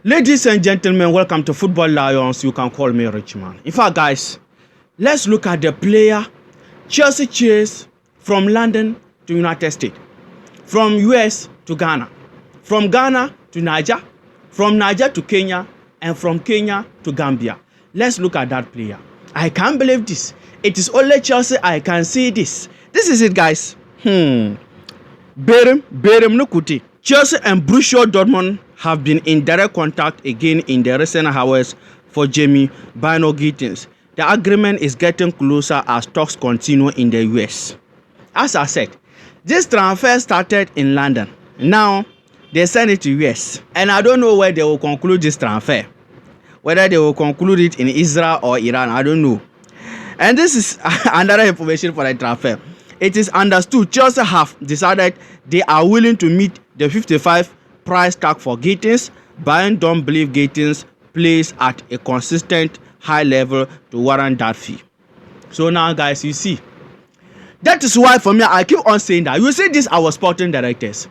Ladies and gentlemen, welcome to Football Lions. You can call me Richman. In fact, guys, let's look at the player Chelsea chased from London to United States, from US to Ghana, from Ghana to Niger, from Niger to Kenya, and from Kenya to Gambia. Let's look at that player. I can't believe this. It is only Chelsea I can see this. This is it, guys. Berem Nukuti. Chelsea and Borussia Dortmund have been in direct contact again in the recent hours for Jammie Bynoe-Gittens. The agreement is getting closer as talks continue in the US. As I said, this transfer started in London. Now, they send it to US. And I don't know where they will conclude this transfer. Whether they will conclude it in Israel or Iran, I don't know. And this is another information for the transfer. It is understood Chelsea have decided they are willing to meet the 55 price tag for Gittens. Bayern don't believe Gittens plays at a consistent high level to warrant that fee. So now, guys, you see, that is why for me I keep on saying that. You see, these our sporting directors.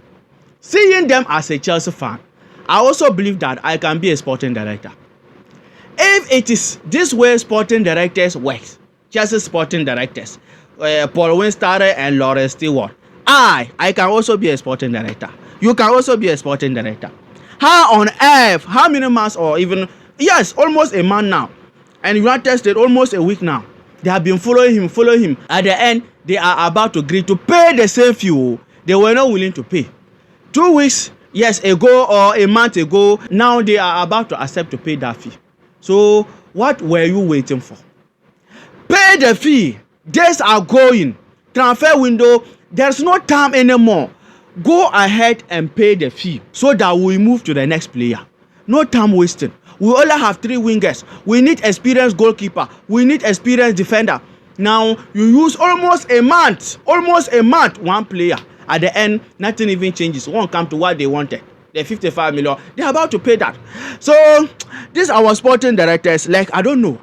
Seeing them as a Chelsea fan, I also believe that I can be a sporting director. If it is this way sporting directors work, Chelsea sporting directors, Paul Winstare and Lawrence Stewart, I can also be a sporting director. You can also be a sporting director. How on earth, how many months or even, yes, almost a month now, and United States almost a week now, they have been following him. At the end, they are about to agree to pay the same fee they were not willing to pay. 2 weeks, yes, ago or a month ago, now they are about to accept to pay that fee. So what were you waiting for? Pay the fee. Days are going. Transfer window, there's no time anymore. Go ahead and pay the fee so that we move to the next player. No time wasting. We only have 3 wingers. We need experienced goalkeeper. We need experienced defender. Now, you use almost a month, one player. At the end, nothing even changes. Won't come to what they wanted. The 55 million, they're about to pay that. So, these our sporting directors, like, I don't know.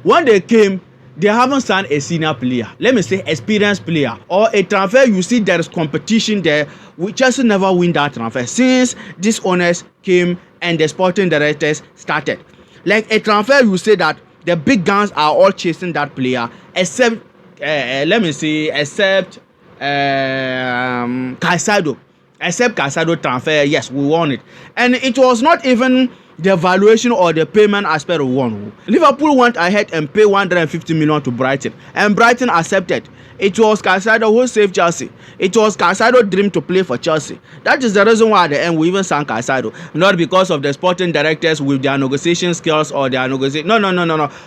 When they came, they haven't signed a senior player. Let me say experienced player. Or a transfer, you see there is competition there. We just never win that transfer. Since these owners came and the sporting directors started. Like a transfer, you say that the big guns are all chasing that player. Except, Caicedo. Except Caicedo transfer, yes, we won it. And it was not even the valuation or the payment aspect we won. Liverpool went ahead and paid 150 million to Brighton, and Brighton accepted. It was Caicedo who saved Chelsea. It was Caicedo's dream to play for Chelsea. That is the reason why at the end we even signed Caicedo, not because of the sporting directors with their negotiation skills or their negotiation. No.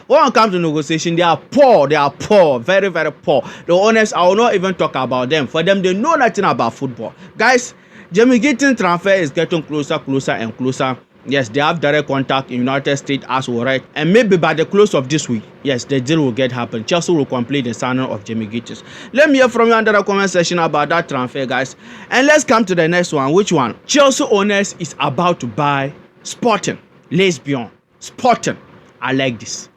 When it comes to negotiation, they are poor. They are poor, very, very poor. The owners, I will not even talk about them. For them, they know nothing about football. Guys, Jammie-Gittens transfer is getting closer and closer. Yes, they have direct contact in United States as well, right? And maybe by the close of this week, yes, the deal will get happen. Chelsea will complete the signing of Jammie-Gittens. Let me hear from you under the comment section about that transfer, guys. And let's come to the next one. Which one? Chelsea owners is about to buy Sporting. Lesbian. Sporting. I like this.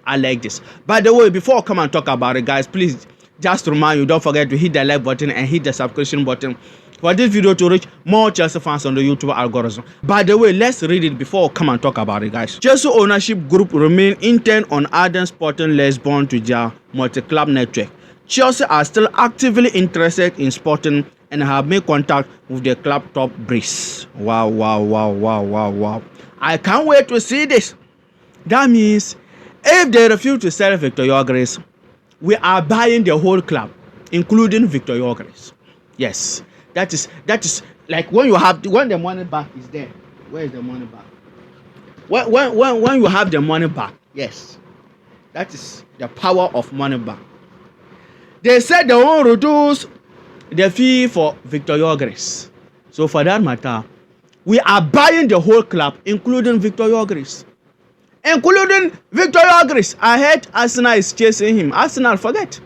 By the way, before I come and talk about it, guys, please just remind you, don't forget to hit the like button and hit the subscription button for this video to reach more Chelsea fans on the YouTube algorithm. By the way, let's read it before I come and talk about it, guys. Chelsea ownership group remain intent on adding Sporting Lisbon to their multi-club network. Chelsea are still actively interested in Sporting and have made contact with the club top brass. Wow. I can't wait to see this. That means if they refuse to sell Victor Gyokeres, we are buying the whole club, including Victor Gyokeres. Yes. That is like when the money back is there. Where is the money back? When you have the money back, yes, that is the power of money back. They said they won't reduce the fee for Victor Gyokeres. So for that matter, we are buying the whole club, including Victor Gyokeres. I heard Arsenal is chasing him. Arsenal, forget.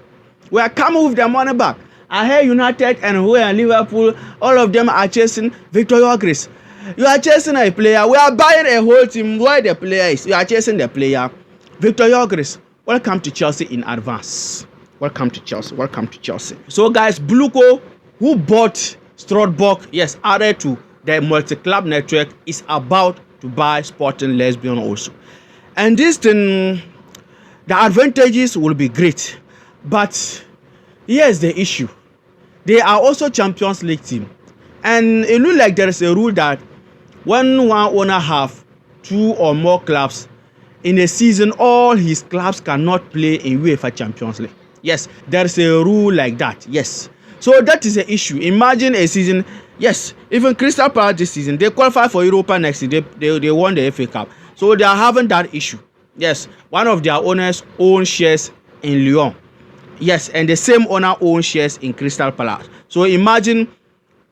We are coming with the money back. I heard United and we and Liverpool, all of them are chasing Victor Gyokeres. You are chasing a player. We are buying a whole team where the player is. You are chasing the player. Victor Gyokeres, welcome to Chelsea in advance. Welcome to Chelsea. So guys, Bluko, who bought Strasbourg, yes, added to the multi-club network, is about to buy Sporting Lisbon also. And this thing, the advantages will be great, but here's the issue. They are also Champions League team, and it looks like there is a rule that when one owner have 2 or more clubs in a season, all his clubs cannot play in UEFA Champions League. Yes, there is a rule like that. Yes, so that is the issue. Imagine a season. Yes, even Crystal Palace this season, they qualify for Europa next season. They won the FA Cup, so they are having that issue. Yes, one of their owners own shares in Lyon. Yes, and the same owner owns shares in Crystal Palace. So imagine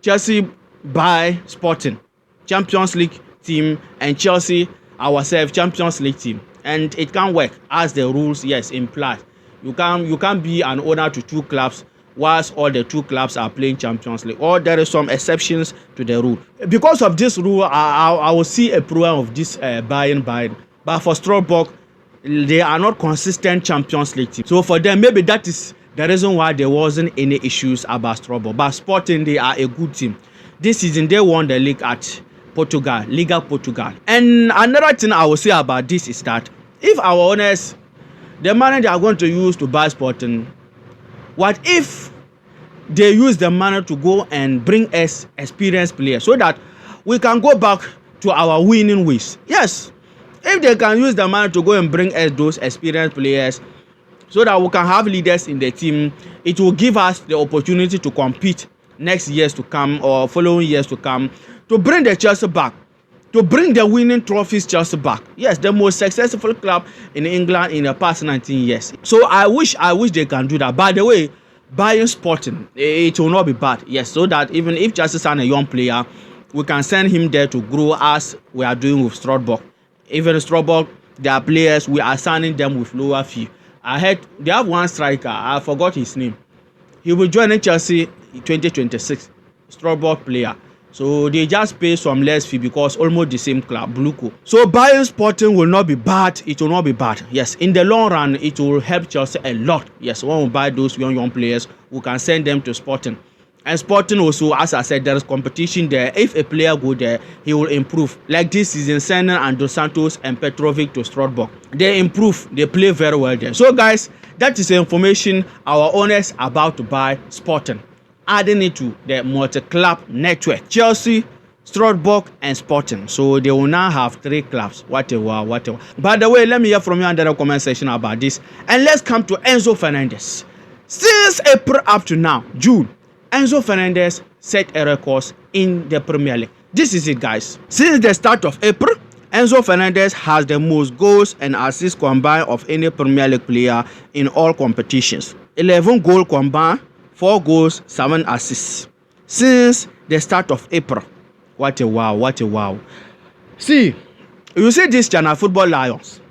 Chelsea buy Sporting, Champions League team, and Chelsea ourselves Champions League team, and it can work as the rules imply. You can't be an owner to 2 clubs whilst all the 2 clubs are playing Champions League, or there is some exceptions to the rule. Because of this rule, I will see a problem of this buying. But for Strasbourg, they are not consistent Champions League team. So for them, maybe that is the reason why there wasn't any issues about Strasbourg. But Sporting, they are a good team. This season, they won the league at Portugal, Liga Portugal. And another thing I will say about this is that if our owners, the money they are going to use to buy Sporting, what if they use the money to go and bring us experienced players so that we can go back to our winning ways? Yes, if they can use the money to go and bring us those experienced players so that we can have leaders in the team, it will give us the opportunity to compete next years to come or following years to come, to bring the Chelsea back, to bring the winning trophies Chelsea back. Yes, the most successful club in England in the past 19 years. So I wish they can do that. By the way, buying Sporting, it will not be bad. Yes, so that even if Chelsea sign a young player, we can send him there to grow as we are doing with Strasbourg. Even Strasbourg, their players, we are signing them with lower fee. I heard they have one striker, I forgot his name. He will join in Chelsea in 2026, Strasbourg player. So they just pay some less fee because almost the same club, Bluco. So buying Sporting will not be bad. It will not be bad. Yes, in the long run, it will help Chelsea a lot. Yes, when we buy those young players, we can send them to Sporting. And Sporting also, as I said, there is competition there. If a player go there, he will improve. Like this season, sending Dos Santos and Petrovic to Strasbourg. They improve. They play very well there. So guys, that is the information our owners about to buy Sporting, adding it to the multi-club network. Chelsea, Strasbourg, and Sporting. So they will now have 3 clubs. What a wow. By the way, let me hear from you under the comment section about this. And let's come to Enzo Fernandez. Since April up to now, June, Enzo Fernandez set a record in the Premier League. This is it, guys. Since the start of April, Enzo Fernandez has the most goals and assists combined of any Premier League player in all competitions. 11 goals combined, 4 goals, 7 assists. Since the start of April. What a wow. See, you see this channel, Football Lions.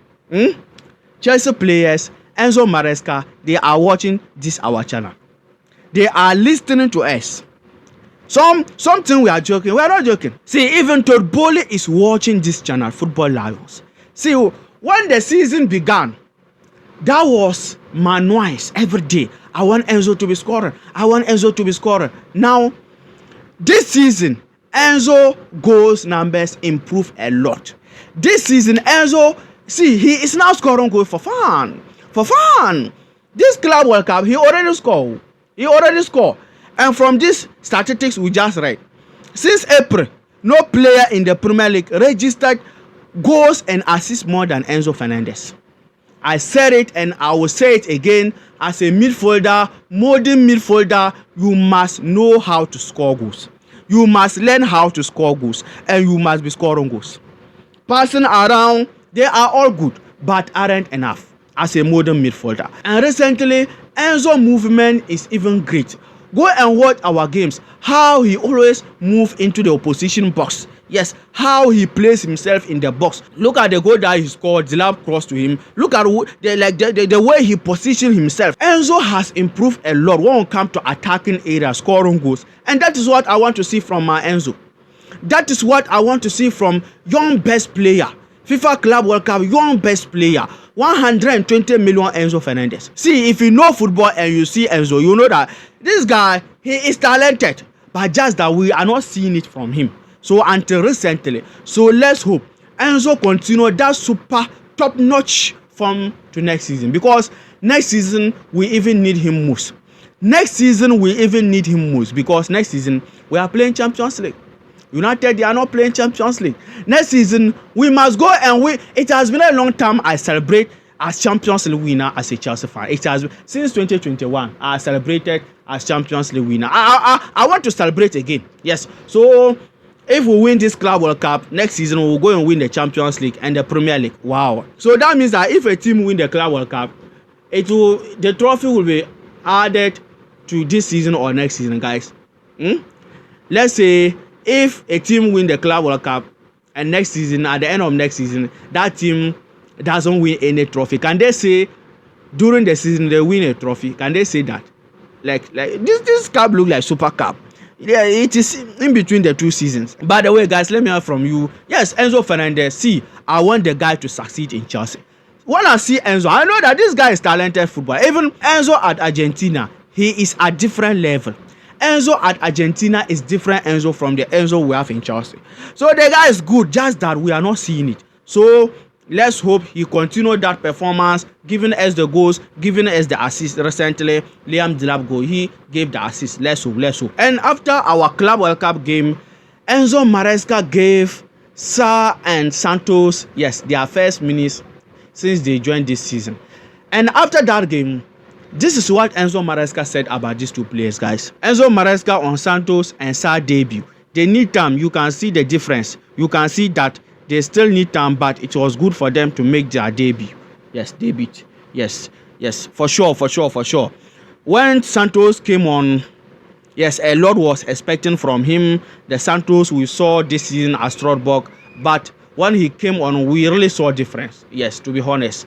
Chelsea players, Enzo Maresca, they are watching this our channel. They are listening to us. Something we are joking. We are not joking. See, even Todd Bowley is watching this channel, Football Lions. See, when the season began, that was my noise every day. I want Enzo to be scoring. Now, this season, Enzo goals numbers improve a lot. This season, Enzo, see, he is now scoring goals for fun. This Club World Cup, he already scored. And from these statistics we just read, since April, no player in the Premier League registered goals and assists more than Enzo Fernandez. I said it and I will say it again. As a midfielder, modern midfielder, you must know how to score goals. You must learn how to score goals, and you must be scoring goals. Passing around, they are all good, but aren't enough as a modern midfielder. And recently, Enzo's movement is even great. Go and watch our games, how he always moves into the opposition box. Yes, how he plays himself in the box. Look at the goal that he scored, the lap cross to him. Look at the way he positioned himself. Enzo has improved a lot when it comes to attacking areas, scoring goals. And that is what I want to see from my Enzo. That is what I want to see from young best player. FIFA Club World Cup, young best player. 120 million Enzo Fernandez. See, if you know football and you see Enzo, you know that this guy, he is talented. But just that we are not seeing it from him. So until recently. So let's hope Enzo continue that super top-notch form to next season, because next season we even need him most. Because next season we are playing Champions League. United, they are not playing Champions League. Next season we must go and win. It has been a long time I celebrate as Champions League winner as a Chelsea fan. It has been since 2021 I celebrated as Champions League winner. I want to celebrate again. Yes. So if we win this Club World Cup, next season we will go and win the Champions League and the Premier League. Wow. So that means that if a team win the Club World Cup, the trophy will be added to this season or next season, guys. Let's say if a team win the Club World Cup and next season, at the end of next season, that team doesn't win any trophy, can they say during the season they win a trophy? Can they say that? Like this cup look like Super Cup. Yeah, it is in between the two seasons. By the way, guys, let me hear from you. Yes, Enzo Fernandez. See, I want the guy to succeed in Chelsea. When I see Enzo, I know that this guy is talented footballer. Even Enzo at Argentina, he is at different level. Enzo at Argentina is different Enzo from the Enzo we have in Chelsea. So the guy is good, just that we are not seeing it. So let's hope he continue that performance, giving us the goals, giving us the assist. Recently, Liam Delap goal, he gave the assist. Let's hope. And after our Club World Cup game, Enzo Maresca gave Sarr and Santos, yes, their first minutes since they joined this season. And after that game, this is what Enzo Maresca said about these two players, guys. Enzo Maresca on Santos and Sarr debut. They need time. You can see the difference. You can see that they still need time, but it was good for them to make their debut. Yes, debut. Yes, for sure. When Santos came on, yes, a lot was expecting from him. The Santos we saw this season at Strasbourg, but when he came on, we really saw a difference. Yes, to be honest.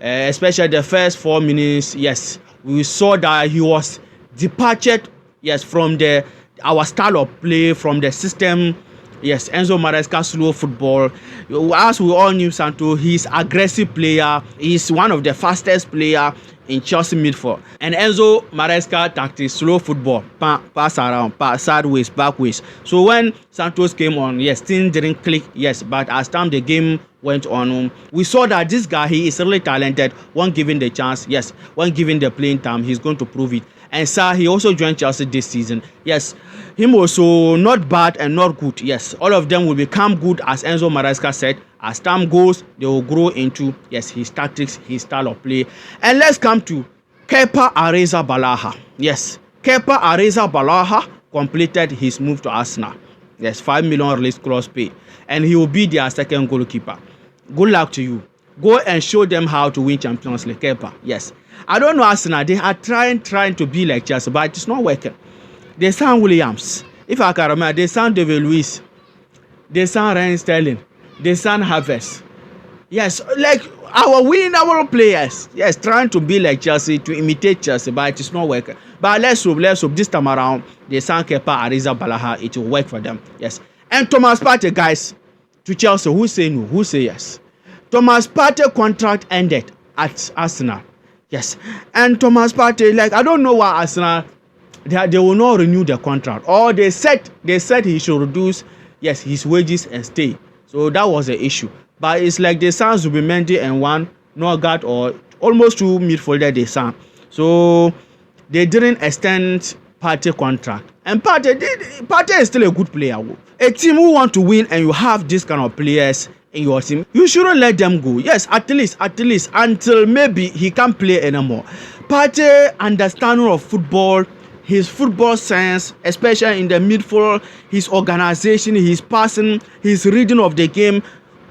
Especially the first 4 minutes, yes, we saw that he was departed, yes, from our style of play, from the system. Yes, Enzo Maresca slow football. As we all knew, Santos, he's aggressive player. He's one of the fastest player in Chelsea midfield. And Enzo Maresca tactics, slow football, pass around, pass sideways, backways. So when Santos came on, yes, things didn't click, yes, but as time the game went on, we saw that this guy, he is really talented. When given the chance, yes, when given the playing time, he's going to prove it. And Sarr, he also joined Chelsea this season. Yes, him also not bad and not good. Yes, all of them will become good, as Enzo Maresca said. As time goes, they will grow into, yes, his tactics, his style of play. And let's come to Kepa Arrizabalaga. Yes, Kepa Arrizabalaga completed his move to Arsenal. Yes, 5 million release clause pay. And he will be their second goalkeeper. Good luck to you. Go and show them how to win Champions League, Kepa. Yes. I don't know Arsenal. They are trying to be like Chelsea, but it's not working. They signed Williams. If I can remember, they signed David Luiz. They signed Ryan Sterling. They signed Havertz. Yes, like our winnable players. Yes, trying to be like Chelsea, to imitate Chelsea, but it's not working. But let's hope this time around, they signed Kepa Arrizabalaga. It will work for them. Yes. And Thomas Partey, guys, to Chelsea, who say no? Who say yes? Thomas Partey contract ended at Arsenal. Yes, and Thomas Partey, like, I don't know why Arsenal, they will not renew the contract, or they said he should reduce, yes, his wages and stay. So that was the issue. But it's like they signed Zubimendi and one Norgard, or almost two midfielder they signed. So they didn't extend Partey contract. And Partey is still a good player. A team who want to win and you have this kind of players in your team, you shouldn't let them go. Yes, at least until maybe he can't play anymore. Partey understanding of football, his football sense, especially in the midfield, his organization, his passing, his reading of the game,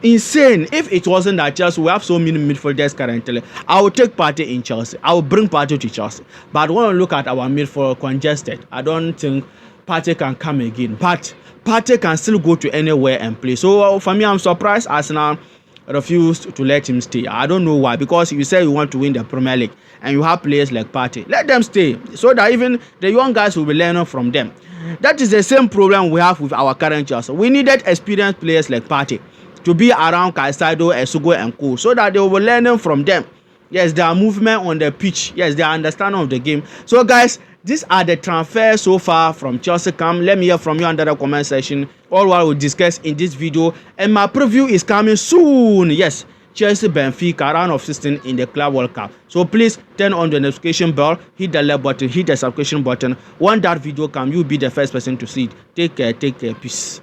insane. If it wasn't that Chelsea, we have so many midfielders currently, I will take Partey in Chelsea. I will bring Partey to Chelsea. But when I look at our midfield congested, I don't think Partey can come again. But Partey can still go to anywhere and play. So for me, I'm surprised Arsenal refused to let him stay. I don't know why. Because you say you want to win the Premier League and you have players like Partey, let them stay so that even the young guys will be learning from them. That is the same problem we have with our current Chelsea. We needed experienced players like Partey to be around Caicedo, Esugo and Co, so that they will be learning from them. Yes, their movement on the pitch. Yes, their understanding of the game. So guys, these are the transfers so far from Chelsea camp. Let me hear from you under the comment section. All what we'll discuss in this video, and my preview is coming soon. Yes, Chelsea Benfica round of 16 in the Club World Cup. So please turn on the notification bell, hit the like button, hit the subscription button. When that video comes, you'll be the first person to see it. Take care, peace.